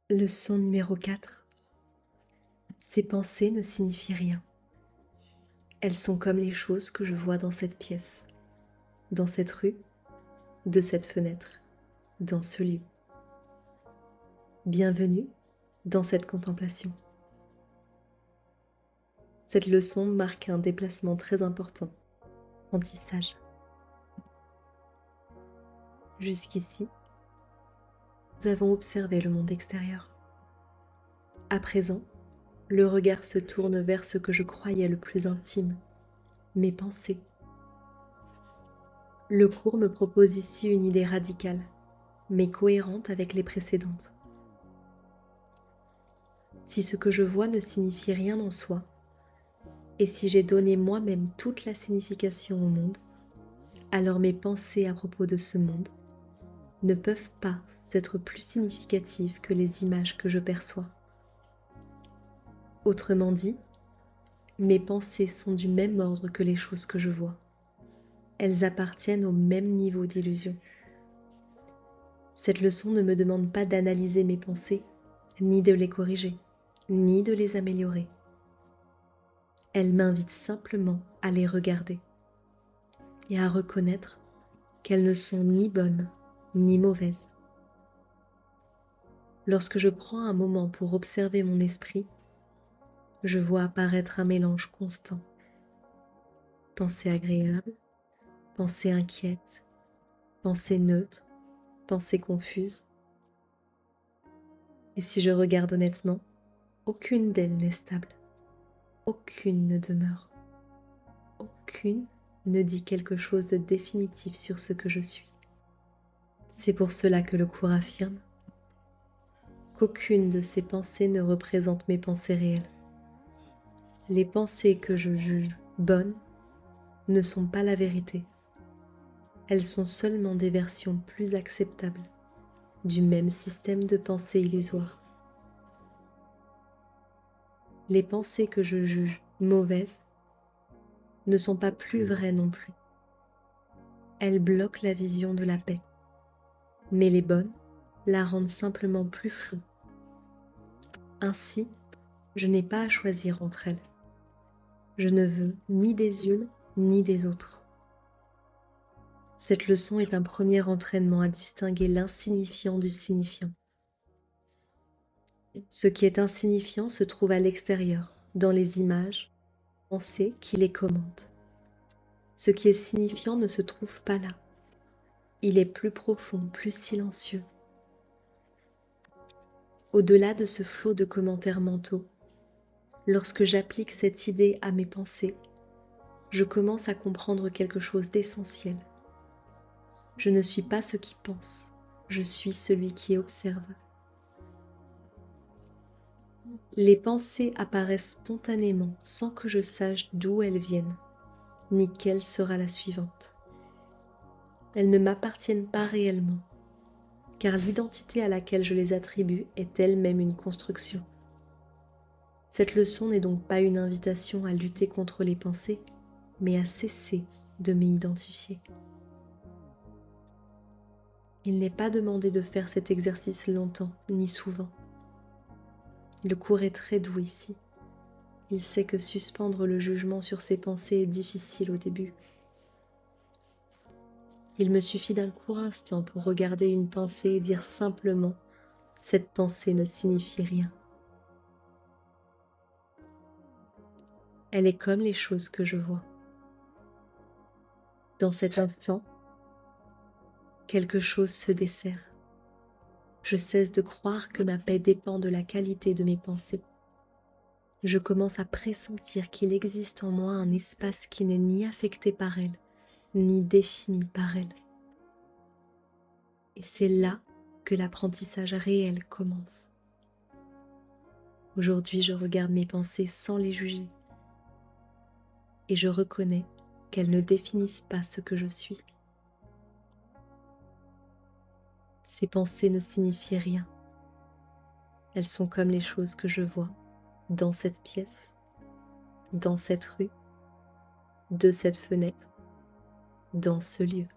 Leçon numéro 4. Ces pensées ne signifient rien. Elles sont comme les choses que je vois dans cette pièce, dans cette rue, de cette fenêtre, dans ce lieu. Bienvenue dans cette contemplation. Cette leçon marque un déplacement très important, apprentissage. Jusqu'ici, nous avons observé le monde extérieur. À présent, le regard se tourne vers ce que je croyais le plus intime, mes pensées. Le cours me propose ici une idée radicale, mais cohérente avec les précédentes. Si ce que je vois ne signifie rien en soi, et si j'ai donné moi-même toute la signification au monde, alors mes pensées à propos de ce monde ne peuvent pas être plus significatives que les images que je perçois. Autrement dit, mes pensées sont du même ordre que les choses que je vois. Elles appartiennent au même niveau d'illusion. Cette leçon ne me demande pas d'analyser mes pensées, ni de les corriger, ni de les améliorer. Elle m'invite simplement à les regarder et à reconnaître qu'elles ne sont ni bonnes ni mauvaises. Lorsque je prends un moment pour observer mon esprit, je vois apparaître un mélange constant. Pensées agréables, pensées inquiètes, pensées neutres, pensées confuses. Et si je regarde honnêtement, aucune d'elles n'est stable. Aucune ne demeure. Aucune ne dit quelque chose de définitif sur ce que je suis. C'est pour cela que le cours affirme qu'aucune de ces pensées ne représente mes pensées réelles. Les pensées que je juge bonnes ne sont pas la vérité. Elles sont seulement des versions plus acceptables du même système de pensée illusoire. Les pensées que je juge mauvaises ne sont pas plus vraies non plus. Elles bloquent la vision de la paix, mais les bonnes la rendent simplement plus floue. Ainsi, je n'ai pas à choisir entre elles. Je ne veux ni des unes ni des autres. Cette leçon est un premier entraînement à distinguer l'insignifiant du signifiant. Ce qui est insignifiant se trouve à l'extérieur, dans les images, pensées qui les commandent. Ce qui est signifiant ne se trouve pas là. Il est plus profond, plus silencieux. Au-delà de ce flot de commentaires mentaux, lorsque j'applique cette idée à mes pensées, je commence à comprendre quelque chose d'essentiel. Je ne suis pas ce qui pense, je suis celui qui observe. Les pensées apparaissent spontanément sans que je sache d'où elles viennent, ni quelle sera la suivante. Elles ne m'appartiennent pas réellement, car l'identité à laquelle je les attribue est elle-même une construction. Cette leçon n'est donc pas une invitation à lutter contre les pensées, mais à cesser de m'y identifier. Il n'est pas demandé de faire cet exercice longtemps, ni souvent. Le cours est très doux ici. Il sait que suspendre le jugement sur ses pensées est difficile au début. Il me suffit d'un court instant pour regarder une pensée et dire simplement « cette pensée ne signifie rien ». Elle est comme les choses que je vois. Dans cet instant, quelque chose se dessert. Je cesse de croire que ma paix dépend de la qualité de mes pensées. Je commence à pressentir qu'il existe en moi un espace qui n'est ni affecté par elle, ni défini par elle. Et c'est là que l'apprentissage réel commence. Aujourd'hui, je regarde mes pensées sans les juger. Et je reconnais qu'elles ne définissent pas ce que je suis. Ces pensées ne signifient rien. Elles sont comme les choses que je vois dans cette pièce, dans cette rue, de cette fenêtre, dans ce lieu.